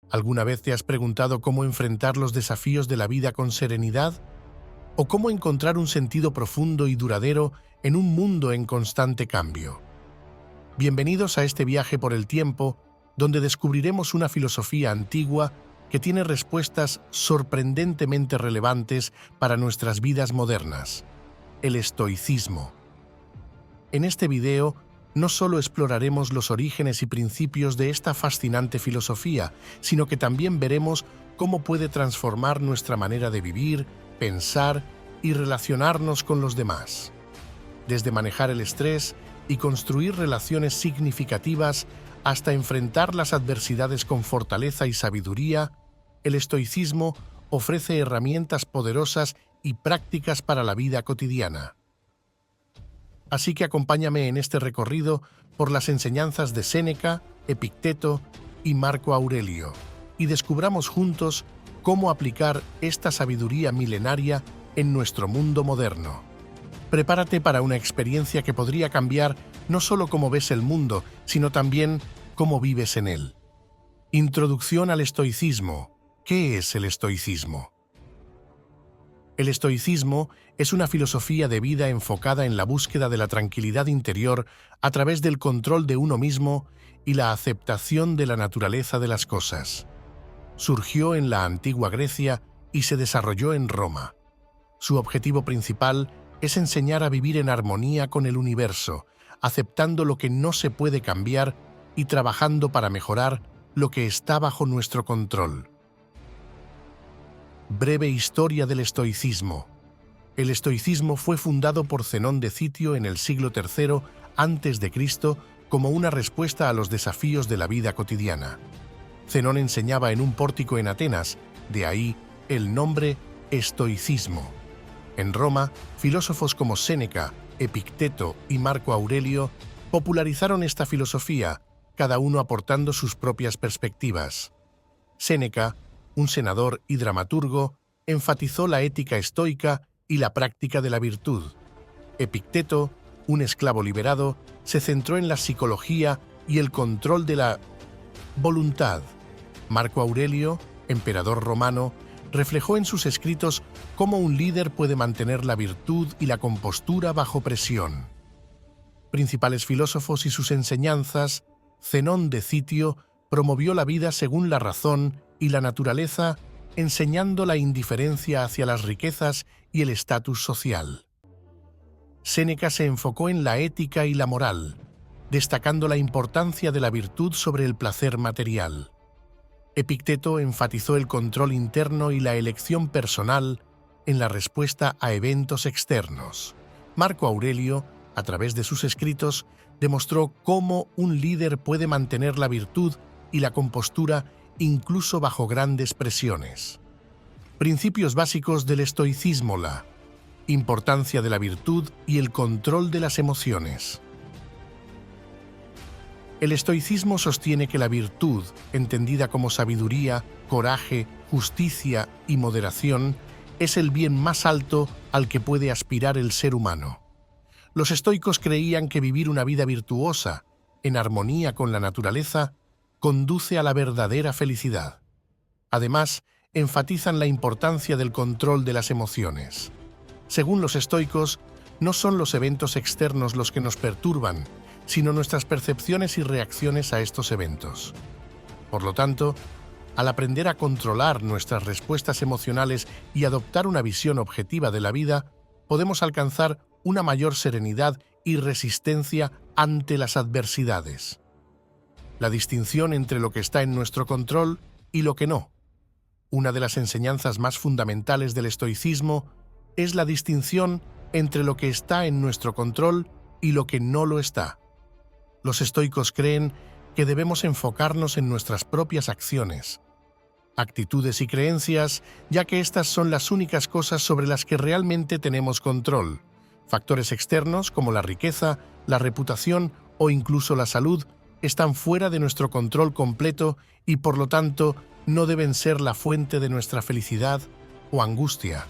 ¿Alguna vez te has preguntado cómo enfrentar los desafíos de la vida con serenidad? ¿O cómo encontrar un sentido profundo y duradero en un mundo en constante cambio? Bienvenidos a este viaje por el tiempo, donde descubriremos una filosofía antigua que tiene respuestas sorprendentemente relevantes para nuestras vidas modernas: el estoicismo. En este video, no solo exploraremos los orígenes y principios de esta fascinante filosofía, sino que también veremos cómo puede transformar nuestra manera de vivir, pensar y relacionarnos con los demás. Desde manejar el estrés y construir relaciones significativas hasta enfrentar las adversidades con fortaleza y sabiduría, el estoicismo ofrece herramientas poderosas y prácticas para la vida cotidiana. Así que acompáñame en este recorrido por las enseñanzas de Séneca, Epicteto y Marco Aurelio, y descubramos juntos cómo aplicar esta sabiduría milenaria en nuestro mundo moderno. Prepárate para una experiencia que podría cambiar no solo cómo ves el mundo, sino también cómo vives en él. Introducción al estoicismo. ¿Qué es el estoicismo? El estoicismo es una filosofía de vida enfocada en la búsqueda de la tranquilidad interior a través del control de uno mismo y la aceptación de la naturaleza de las cosas. Surgió en la antigua Grecia y se desarrolló en Roma. Su objetivo principal es enseñar a vivir en armonía con el universo, aceptando lo que no se puede cambiar y trabajando para mejorar lo que está bajo nuestro control. Breve historia del estoicismo. El estoicismo fue fundado por Zenón de Citio en el siglo III a.C. como una respuesta a los desafíos de la vida cotidiana. Zenón enseñaba en un pórtico en Atenas, de ahí el nombre estoicismo. En Roma, filósofos como Séneca, Epicteto y Marco Aurelio popularizaron esta filosofía, cada uno aportando sus propias perspectivas. Séneca, un senador y dramaturgo, enfatizó la ética estoica y la práctica de la virtud. Epicteto, un esclavo liberado, se centró en la psicología y el control de la voluntad. Marco Aurelio, emperador romano, reflejó en sus escritos cómo un líder puede mantener la virtud y la compostura bajo presión. Principales filósofos y sus enseñanzas, Zenón de Citio promovió la vida según la razón y la naturaleza, enseñando la indiferencia hacia las riquezas y el estatus social. Séneca se enfocó en la ética y la moral, destacando la importancia de la virtud sobre el placer material. Epicteto enfatizó el control interno y la elección personal en la respuesta a eventos externos. Marco Aurelio, a través de sus escritos, demostró cómo un líder puede mantener la virtud y la compostura incluso bajo grandes presiones. Principios básicos del estoicismo: la importancia de la virtud y el control de las emociones. El estoicismo sostiene que la virtud, entendida como sabiduría, coraje, justicia y moderación, es el bien más alto al que puede aspirar el ser humano. Los estoicos creían que vivir una vida virtuosa, en armonía con la naturaleza, conduce a la verdadera felicidad. Además, enfatizan la importancia del control de las emociones. Según los estoicos, no son los eventos externos los que nos perturban, sino nuestras percepciones y reacciones a estos eventos. Por lo tanto, al aprender a controlar nuestras respuestas emocionales y adoptar una visión objetiva de la vida, podemos alcanzar una mayor serenidad y resistencia ante las adversidades. La distinción entre lo que está en nuestro control y lo que no. Una de las enseñanzas más fundamentales del estoicismo es la distinción entre lo que está en nuestro control y lo que no lo está. Los estoicos creen que debemos enfocarnos en nuestras propias acciones, actitudes y creencias, ya que estas son las únicas cosas sobre las que realmente tenemos control. Factores externos como la riqueza, la reputación o incluso la salud están fuera de nuestro control completo y por lo tanto no deben ser la fuente de nuestra felicidad o angustia.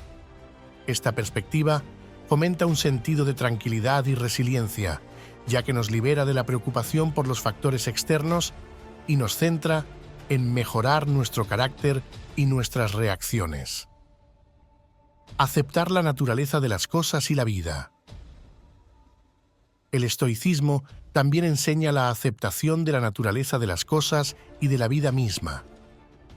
Esta perspectiva fomenta un sentido de tranquilidad y resiliencia, ya que nos libera de la preocupación por los factores externos y nos centra en mejorar nuestro carácter y nuestras reacciones. Aceptar la naturaleza de las cosas y la vida. El estoicismo también enseña la aceptación de la naturaleza de las cosas y de la vida misma.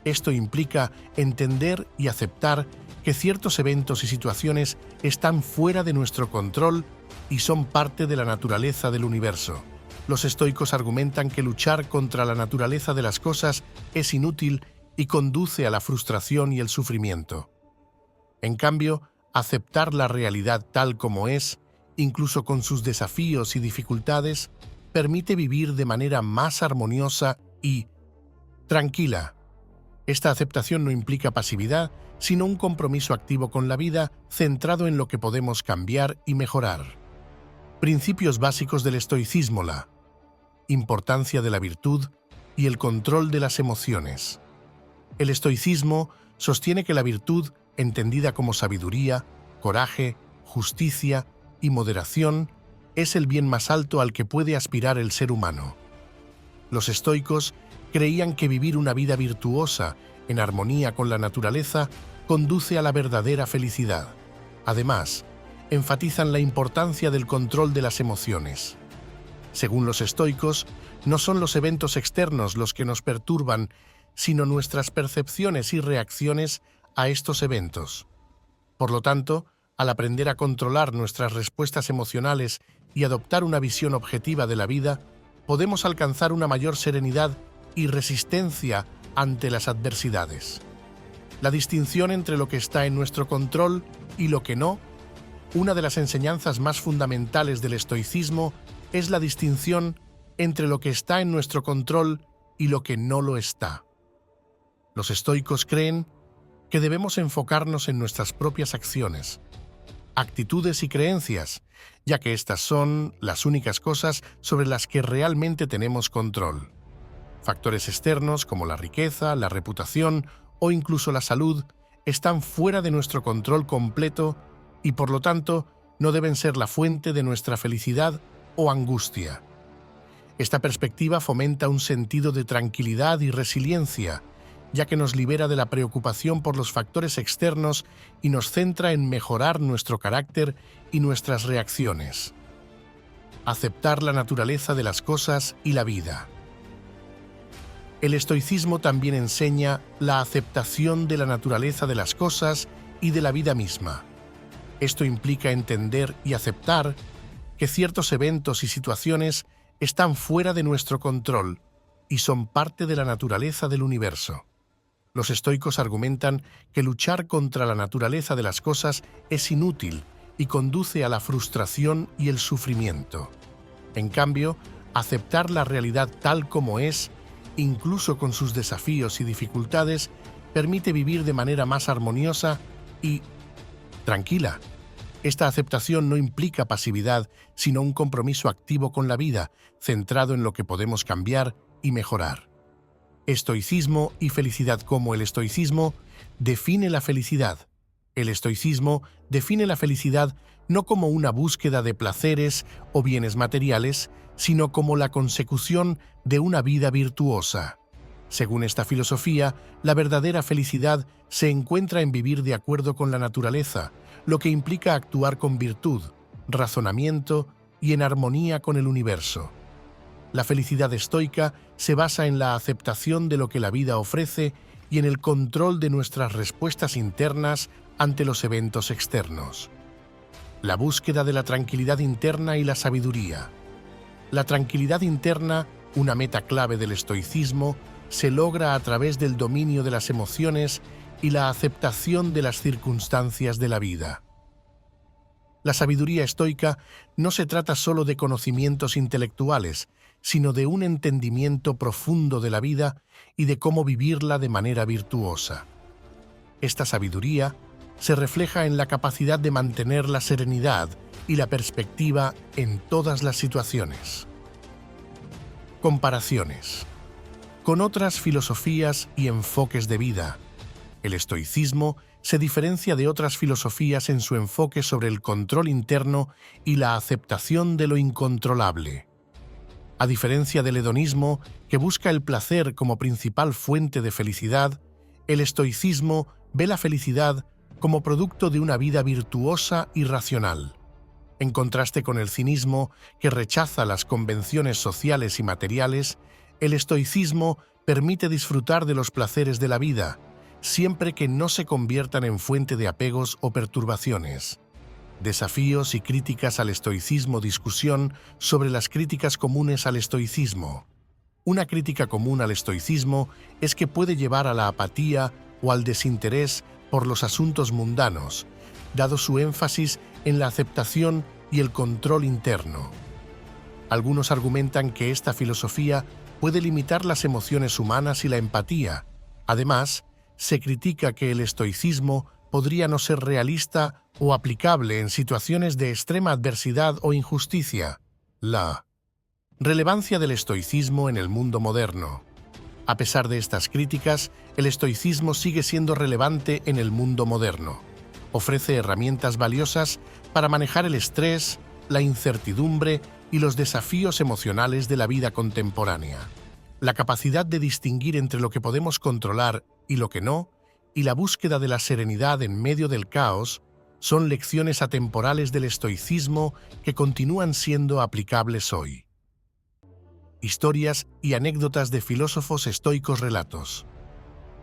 Esto implica entender y aceptar que ciertos eventos y situaciones están fuera de nuestro control y son parte de la naturaleza del universo. Los estoicos argumentan que luchar contra la naturaleza de las cosas es inútil y conduce a la frustración y el sufrimiento. En cambio, aceptar la realidad tal como es, incluso con sus desafíos y dificultades, permite vivir de manera más armoniosa y tranquila. Esta aceptación no implica pasividad, sino un compromiso activo con la vida centrado en lo que podemos cambiar y mejorar. Principios básicos del estoicismo: la importancia de la virtud y el control de las emociones. El estoicismo sostiene que la virtud, entendida como sabiduría, coraje, justicia y moderación, es el bien más alto al que puede aspirar el ser humano. Los estoicos creían que vivir una vida virtuosa, en armonía con la naturaleza, conduce a la verdadera felicidad. Además, enfatizan la importancia del control de las emociones. Según los estoicos, no son los eventos externos los que nos perturban, sino nuestras percepciones y reacciones a estos eventos. Por lo tanto, al aprender a controlar nuestras respuestas emocionales y adoptar una visión objetiva de la vida, podemos alcanzar una mayor serenidad y resistencia ante las adversidades. La distinción entre lo que está en nuestro control y lo que no. Una de las enseñanzas más fundamentales del estoicismo es la distinción entre lo que está en nuestro control y lo que no lo está. Los estoicos creen que debemos enfocarnos en nuestras propias acciones, actitudes y creencias, ya que estas son las únicas cosas sobre las que realmente tenemos control. Factores externos como la riqueza, la reputación o incluso la salud están fuera de nuestro control completo y por lo tanto no deben ser la fuente de nuestra felicidad o angustia. Esta perspectiva fomenta un sentido de tranquilidad y resiliencia, ya que nos libera de la preocupación por los factores externos y nos centra en mejorar nuestro carácter y nuestras reacciones. Aceptar la naturaleza de las cosas y la vida. El estoicismo también enseña la aceptación de la naturaleza de las cosas y de la vida misma. Esto implica entender y aceptar que ciertos eventos y situaciones están fuera de nuestro control y son parte de la naturaleza del universo. Los estoicos argumentan que luchar contra la naturaleza de las cosas es inútil y conduce a la frustración y el sufrimiento. En cambio, aceptar la realidad tal como es, incluso con sus desafíos y dificultades, permite vivir de manera más armoniosa y tranquila. Esta aceptación no implica pasividad, sino un compromiso activo con la vida, centrado en lo que podemos cambiar y mejorar. Estoicismo y felicidad. Como el estoicismo define la felicidad. El estoicismo define la felicidad no como una búsqueda de placeres o bienes materiales, sino como la consecución de una vida virtuosa. Según esta filosofía, la verdadera felicidad se encuentra en vivir de acuerdo con la naturaleza, lo que implica actuar con virtud, razonamiento y en armonía con el universo. La felicidad estoica se basa en la aceptación de lo que la vida ofrece y en el control de nuestras respuestas internas ante los eventos externos. La búsqueda de la tranquilidad interna y la sabiduría. La tranquilidad interna, una meta clave del estoicismo, se logra a través del dominio de las emociones y la aceptación de las circunstancias de la vida. La sabiduría estoica no se trata solo de conocimientos intelectuales, sino de un entendimiento profundo de la vida y de cómo vivirla de manera virtuosa. Esta sabiduría se refleja en la capacidad de mantener la serenidad y la perspectiva en todas las situaciones. Comparaciones. Con otras filosofías y enfoques de vida, el estoicismo se diferencia de otras filosofías en su enfoque sobre el control interno y la aceptación de lo incontrolable. A diferencia del hedonismo, que busca el placer como principal fuente de felicidad, el estoicismo ve la felicidad como producto de una vida virtuosa y racional. En contraste con el cinismo, que rechaza las convenciones sociales y materiales, el estoicismo permite disfrutar de los placeres de la vida, siempre que no se conviertan en fuente de apegos o perturbaciones. Desafíos y críticas al estoicismo. Discusión sobre las críticas comunes al estoicismo. Una crítica común al estoicismo es que puede llevar a la apatía o al desinterés por los asuntos mundanos, dado su énfasis en la aceptación y el control interno. Algunos argumentan que esta filosofía puede limitar las emociones humanas y la empatía. Además, se critica que el estoicismo podría no ser realista o aplicable en situaciones de extrema adversidad o injusticia. La relevancia del estoicismo en el mundo moderno. A pesar de estas críticas, el estoicismo sigue siendo relevante en el mundo moderno. Ofrece herramientas valiosas para manejar el estrés, la incertidumbre y los desafíos emocionales de la vida contemporánea. La capacidad de distinguir entre lo que podemos controlar y lo que no, y la búsqueda de la serenidad en medio del caos, son lecciones atemporales del estoicismo que continúan siendo aplicables hoy. Historias y anécdotas de filósofos estoicos. Relatos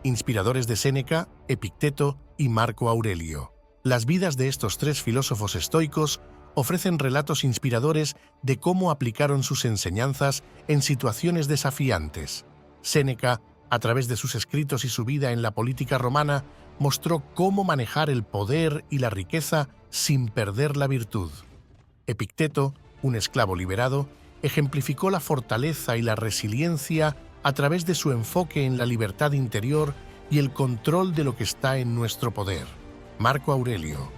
inspiradores de Séneca, Epicteto y Marco Aurelio. Las vidas de estos tres filósofos estoicos ofrecen relatos inspiradores de cómo aplicaron sus enseñanzas en situaciones desafiantes. Séneca, a través de sus escritos y su vida en la política romana, mostró cómo manejar el poder y la riqueza sin perder la virtud. Epicteto, un esclavo liberado, ejemplificó la fortaleza y la resiliencia a través de su enfoque en la libertad interior y el control de lo que está en nuestro poder. Marco Aurelio,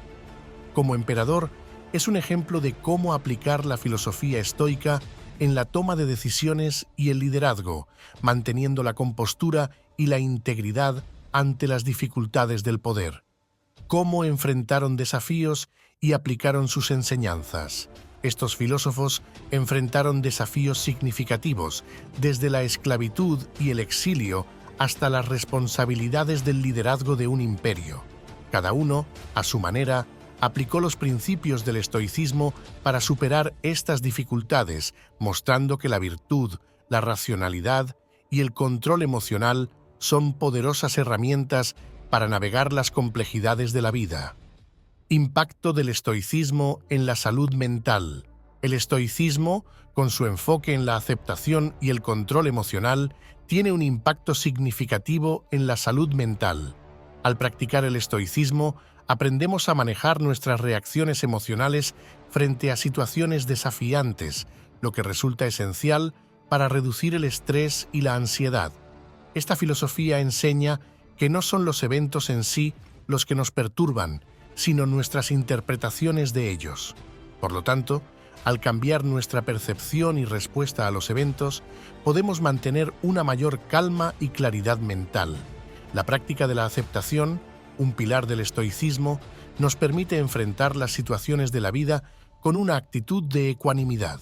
como emperador, es un ejemplo de cómo aplicar la filosofía estoica en la toma de decisiones y el liderazgo, manteniendo la compostura y la integridad ante las dificultades del poder. Cómo enfrentaron desafíos y aplicaron sus enseñanzas. Estos filósofos enfrentaron desafíos significativos, desde la esclavitud y el exilio hasta las responsabilidades del liderazgo de un imperio. Cada uno, a su manera, aplicó los principios del estoicismo para superar estas dificultades, mostrando que la virtud, la racionalidad y el control emocional son poderosas herramientas para navegar las complejidades de la vida. Impacto del estoicismo en la salud mental. El estoicismo, con su enfoque en la aceptación y el control emocional, tiene un impacto significativo en la salud mental. Al practicar el estoicismo, aprendemos a manejar nuestras reacciones emocionales frente a situaciones desafiantes, lo que resulta esencial para reducir el estrés y la ansiedad. Esta filosofía enseña que no son los eventos en sí los que nos perturban, sino nuestras interpretaciones de ellos. Por lo tanto, al cambiar nuestra percepción y respuesta a los eventos, podemos mantener una mayor calma y claridad mental. La práctica de la aceptación, un pilar del estoicismo, nos permite enfrentar las situaciones de la vida con una actitud de ecuanimidad.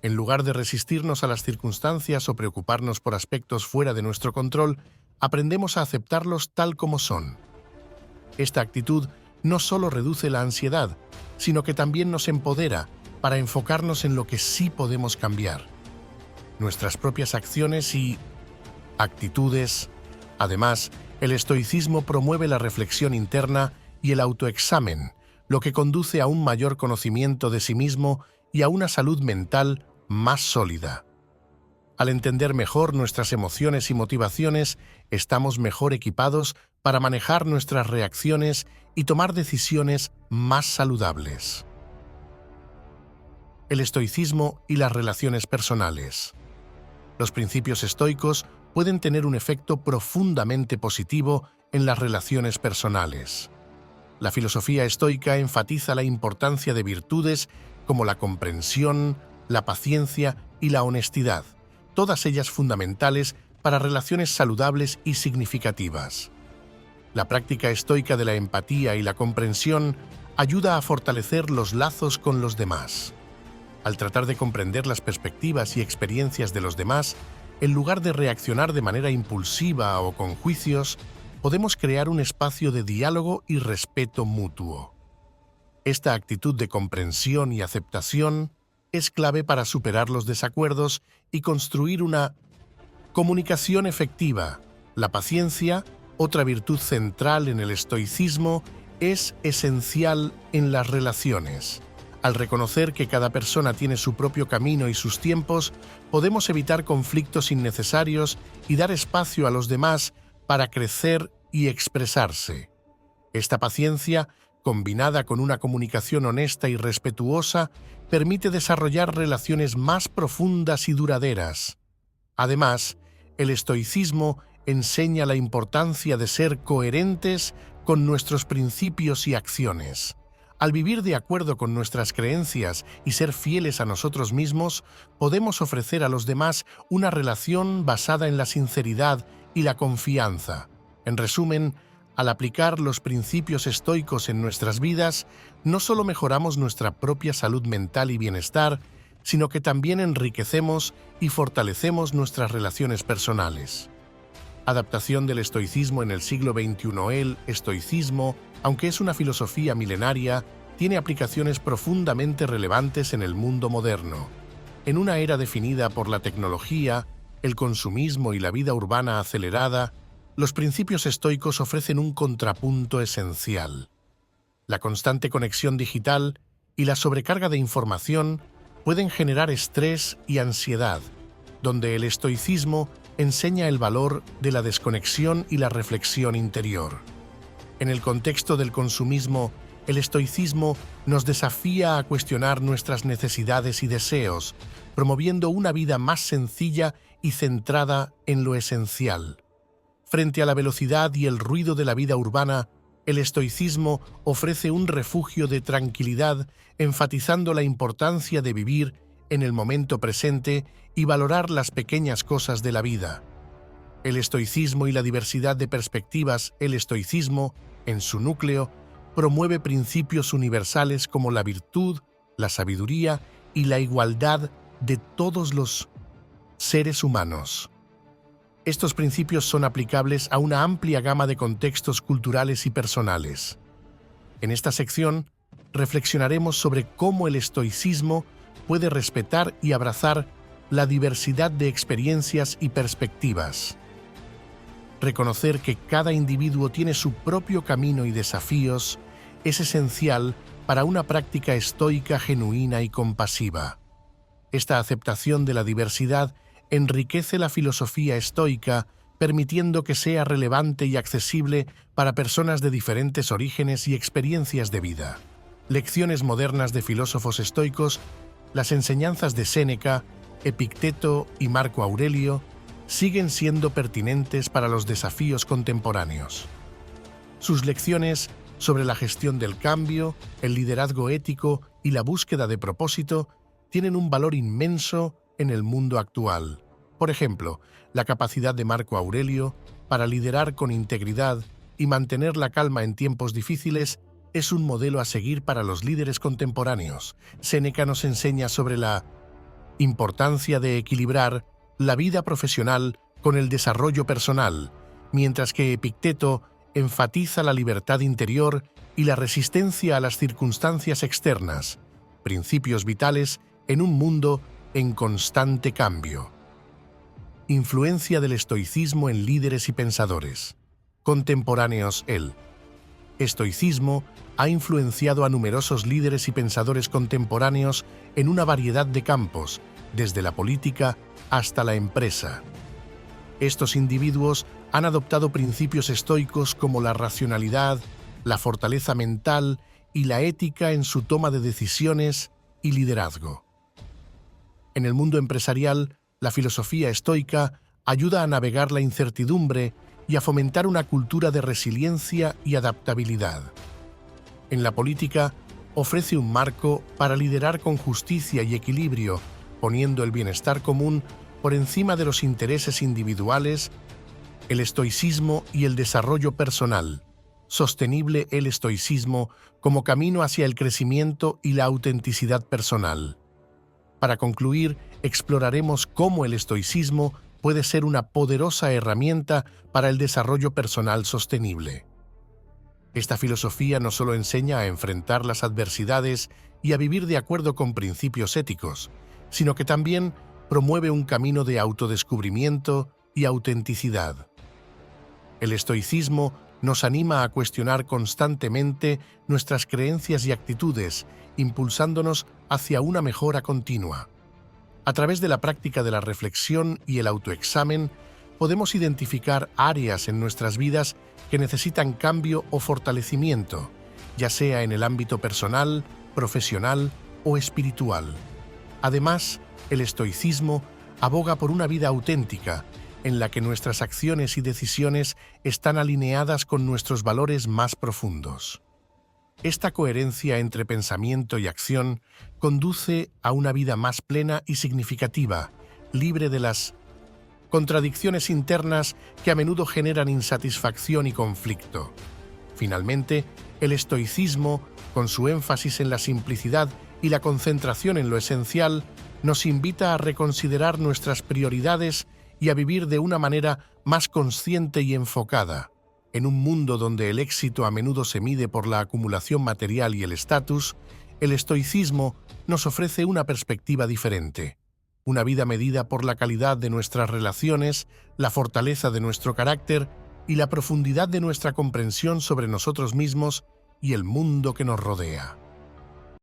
En lugar de resistirnos a las circunstancias o preocuparnos por aspectos fuera de nuestro control, aprendemos a aceptarlos tal como son. Esta actitud no solo reduce la ansiedad, sino que también nos empodera para enfocarnos en lo que sí podemos cambiar, nuestras propias acciones y actitudes. Además, el estoicismo promueve la reflexión interna y el autoexamen, lo que conduce a un mayor conocimiento de sí mismo y a una salud mental más sólida. Al entender mejor nuestras emociones y motivaciones, estamos mejor equipados para manejar nuestras reacciones y tomar decisiones más saludables. El estoicismo y las relaciones personales. Los principios estoicos pueden tener un efecto profundamente positivo en las relaciones personales. La filosofía estoica enfatiza la importancia de virtudes como la comprensión, la paciencia y la honestidad, todas ellas fundamentales para relaciones saludables y significativas. La práctica estoica de la empatía y la comprensión ayuda a fortalecer los lazos con los demás. Al tratar de comprender las perspectivas y experiencias de los demás, en lugar de reaccionar de manera impulsiva o con juicios, podemos crear un espacio de diálogo y respeto mutuo. Esta actitud de comprensión y aceptación es clave para superar los desacuerdos y construir una comunicación efectiva. La paciencia, otra virtud central en el estoicismo, es esencial en las relaciones. Al reconocer que cada persona tiene su propio camino y sus tiempos, podemos evitar conflictos innecesarios y dar espacio a los demás para crecer y expresarse. Esta paciencia, combinada con una comunicación honesta y respetuosa, permite desarrollar relaciones más profundas y duraderas. Además, el estoicismo enseña la importancia de ser coherentes con nuestros principios y acciones. Al vivir de acuerdo con nuestras creencias y ser fieles a nosotros mismos, podemos ofrecer a los demás una relación basada en la sinceridad y la confianza. En resumen, al aplicar los principios estoicos en nuestras vidas, no solo mejoramos nuestra propia salud mental y bienestar, sino que también enriquecemos y fortalecemos nuestras relaciones personales. Adaptación del estoicismo en el siglo XXI. El estoicismo, aunque es una filosofía milenaria, tiene aplicaciones profundamente relevantes en el mundo moderno. En una era definida por la tecnología, el consumismo y la vida urbana acelerada, los principios estoicos ofrecen un contrapunto esencial. La constante conexión digital y la sobrecarga de información pueden generar estrés y ansiedad, donde el estoicismo enseña el valor de la desconexión y la reflexión interior. En el contexto del consumismo, el estoicismo nos desafía a cuestionar nuestras necesidades y deseos, promoviendo una vida más sencilla y centrada en lo esencial. Frente a la velocidad y el ruido de la vida urbana, el estoicismo ofrece un refugio de tranquilidad, enfatizando la importancia de vivir en el momento presente y valorar las pequeñas cosas de la vida. El estoicismo y la diversidad de perspectivas. El estoicismo, en su núcleo, promueve principios universales como la virtud, la sabiduría y la igualdad de todos los seres humanos. Estos principios son aplicables a una amplia gama de contextos culturales y personales. En esta sección, reflexionaremos sobre cómo el estoicismo puede respetar y abrazar la diversidad de experiencias y perspectivas. Reconocer que cada individuo tiene su propio camino y desafíos es esencial para una práctica estoica genuina y compasiva. Esta aceptación de la diversidad enriquece la filosofía estoica, permitiendo que sea relevante y accesible para personas de diferentes orígenes y experiencias de vida. Lecciones modernas de filósofos estoicos. Las enseñanzas de Séneca, Epicteto y Marco Aurelio siguen siendo pertinentes para los desafíos contemporáneos. Sus lecciones sobre la gestión del cambio, el liderazgo ético y la búsqueda de propósito tienen un valor inmenso en el mundo actual. Por ejemplo, la capacidad de Marco Aurelio para liderar con integridad y mantener la calma en tiempos difíciles es un modelo a seguir para los líderes contemporáneos. Séneca nos enseña sobre la importancia de equilibrar la vida profesional con el desarrollo personal, mientras que Epicteto enfatiza la libertad interior y la resistencia a las circunstancias externas, principios vitales en un mundo en constante cambio. Influencia del estoicismo en líderes y pensadores contemporáneos. El estoicismo ha influenciado a numerosos líderes y pensadores contemporáneos en una variedad de campos, desde la política hasta la empresa. Estos individuos han adoptado principios estoicos como la racionalidad, la fortaleza mental y la ética en su toma de decisiones y liderazgo. En el mundo empresarial, la filosofía estoica ayuda a navegar la incertidumbre y a fomentar una cultura de resiliencia y adaptabilidad. En la política, ofrece un marco para liderar con justicia y equilibrio, poniendo el bienestar común por encima de los intereses individuales. El estoicismo y el desarrollo personal sostenible. El estoicismo como camino hacia el crecimiento y la autenticidad personal. Para concluir, exploraremos cómo el estoicismo puede ser una poderosa herramienta para el desarrollo personal sostenible. Esta filosofía no solo enseña a enfrentar las adversidades y a vivir de acuerdo con principios éticos, sino que también promueve un camino de autodescubrimiento y autenticidad. El estoicismo nos anima a cuestionar constantemente nuestras creencias y actitudes, impulsándonos hacia una mejora continua. A través de la práctica de la reflexión y el autoexamen, podemos identificar áreas en nuestras vidas que necesitan cambio o fortalecimiento, ya sea en el ámbito personal, profesional o espiritual. Además, el estoicismo aboga por una vida auténtica, en la que nuestras acciones y decisiones están alineadas con nuestros valores más profundos. Esta coherencia entre pensamiento y acción conduce a una vida más plena y significativa, libre de las contradicciones internas que a menudo generan insatisfacción y conflicto. Finalmente, el estoicismo, con su énfasis en la simplicidad y la concentración en lo esencial, nos invita a reconsiderar nuestras prioridades y a vivir de una manera más consciente y enfocada. En un mundo donde el éxito a menudo se mide por la acumulación material y el estatus, el estoicismo nos ofrece una perspectiva diferente. Una vida medida por la calidad de nuestras relaciones, la fortaleza de nuestro carácter y la profundidad de nuestra comprensión sobre nosotros mismos y el mundo que nos rodea.